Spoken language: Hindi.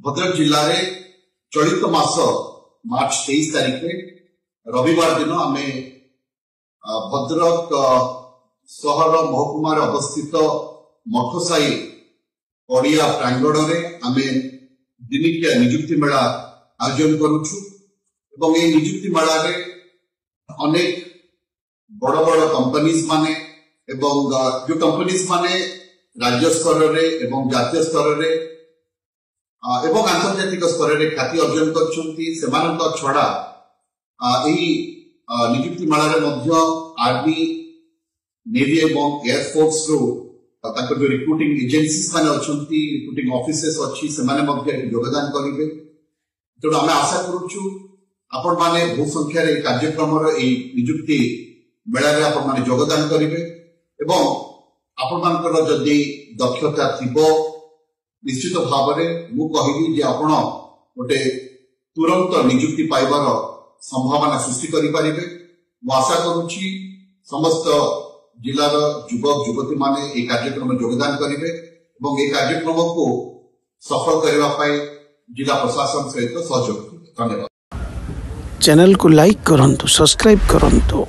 भद्रक जिले में चलित मास मार्च 23 तारीख में रविवार दिन आम भद्रक सहर महकुमार अवस्थित मठसाई पड़िया प्रांगण में आम दिनिकिया निजुक्ति मेला आयोजन करुछु एवं ये निजुक्ति मेला रे अनेक बड़ बड़ कंपनीज माने एवं जो कंपनीज माने राज्य स्तर रे एवं जातीय स्तर रे एवं आंतर्जातिक स्तर रे ख्याति अर्जन करछंती सेमानक छड़ा एही निजुक्ति मेला रे मध्य आर्मी नेवी एवं एयरफोर्स रो ताको जो रिक्रूटिंग एजेंसीज माने अछंती रिक्रूटिंग ऑफिसेस अछि सेमाने मध्य योगदान करिवे। तो आमे आशा करूछु आपण माने बहु संख्या रे कार्यक्रम रो एही निजुक्ति मेला रे आपण माने योगदान करिवे एवं आपण मानकर जदि दक्षता थिबो निश्चित भाव में मु कहिबी जे आपण गोटे तुरंत निजुक्ति पाइबार संभावना सृष्टि करि परिबे। मु आशा करूछि समस्त जिलार युवक युवती माने ए कार्यक्रम में योगदान करिवे एवं ए कार्यक्रम को सफल करबा पाई जिला प्रशासन सहित सहयोग करिवे। धन्यवाद। चैनल को लाइक करंतु, सब्सक्राइब करंतु।